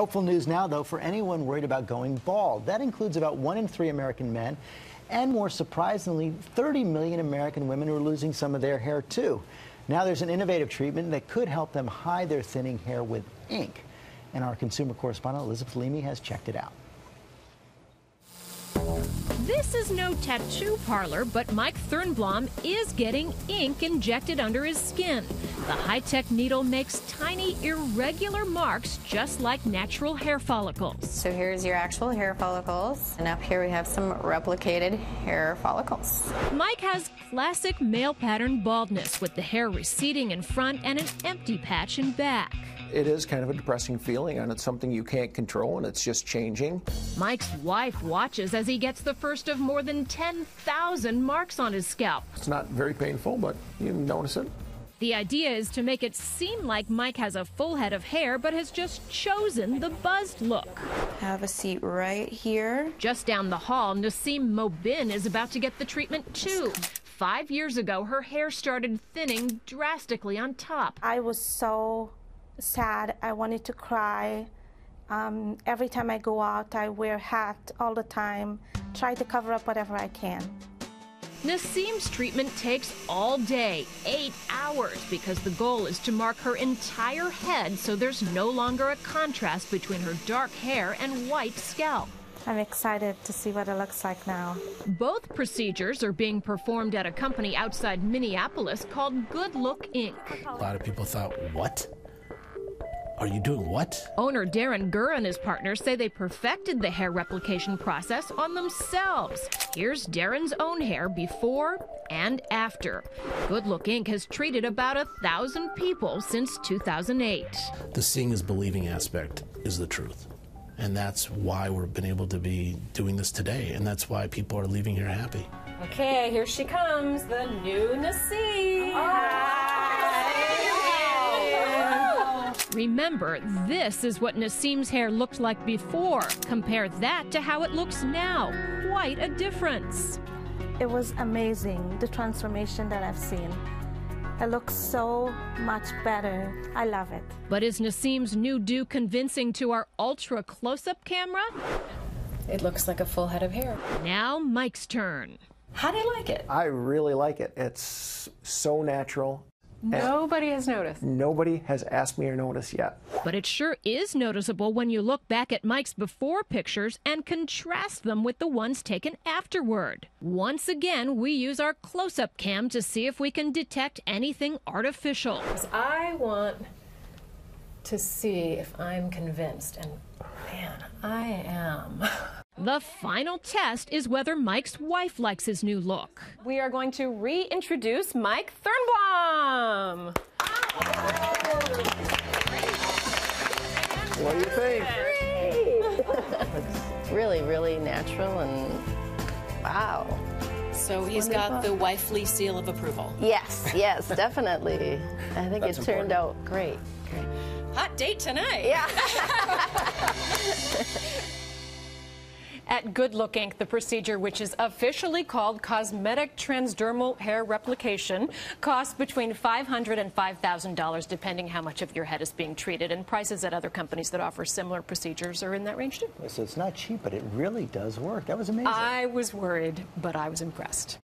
Hopeful news now, though, for anyone worried about going bald. That includes about 1 in 3 American men, and more surprisingly, 30 million American women who are losing some of their hair, too. Now there's an innovative treatment that could help them hide their thinning hair with ink. And our consumer correspondent, Elisabeth Leamy, has checked it out. This is no tattoo parlor, but Mike Thurnblom is getting ink injected under his skin. The high-tech needle makes tiny, irregular marks just like natural hair follicles. So here's your actual hair follicles, and up here we have some replicated hair follicles. Mike has classic male pattern baldness, with the hair receding in front and an empty patch in back. It is kind of a depressing feeling, and it's something you can't control, and it's just changing. Mike's wife watches as he gets the first of more than 10,000 marks on his scalp. It's not very painful, but you notice it. The idea is to make it seem like Mike has a full head of hair, but has just chosen the buzzed look. Have a seat right here. Just down the hall, Nasim Mobin is about to get the treatment too. 5 years ago, her hair started thinning drastically on top. I was so sad. I wanted to cry. Every time I go out, I wear a hat all the time, try to cover up whatever I can. Nasim's treatment takes all day, 8 hours, because the goal is to mark her entire head so there's no longer a contrast between her dark hair and white scalp. I'm excited to see what it looks like now. Both procedures are being performed at a company outside Minneapolis called Good Look Inc. A lot of people thought, what? Are you doing what? Owner Darren Gurr and his partners say they perfected the hair replication process on themselves. Here's Darren's own hair before and after. Good Look Inc. has treated about 1,000 people since 2008. The seeing is believing aspect is the truth. And that's why we've been able to be doing this today. And that's why people are leaving here happy. Okay, here she comes, the new Nasim. Remember, this is what Nasim's hair looked like before. Compare that to how it looks now. Quite a difference. It was amazing, the transformation that I've seen. It looks so much better. I love it. But is Nasim's new do convincing to our ultra close-up camera? It looks like a full head of hair. Now Mike's turn. How do you like it? I really like it. It's so natural. Nobody has noticed. Nobody has asked me or noticed yet. But it sure is noticeable when you look back at Mike's before pictures and contrast them with the ones taken afterward. Once again, we use our close-up cam to see if we can detect anything artificial. I want to see if I'm convinced, and man, I am. The final test is whether Mike's wife likes his new look. We are going to reintroduce Mike Thurnblom. What do you think? It's really, really natural and wow. So he's got the wifely seal of approval. Yes, yes, definitely. I think it turned out great. Hot date tonight. Yeah. At Good Look Inc., the procedure, which is officially called cosmetic transdermal hair replication, costs between $500 and $5,000, depending how much of your head is being treated. And prices at other companies that offer similar procedures are in that range, too. So it's not cheap, but it really does work. That was amazing. I was worried, but I was impressed.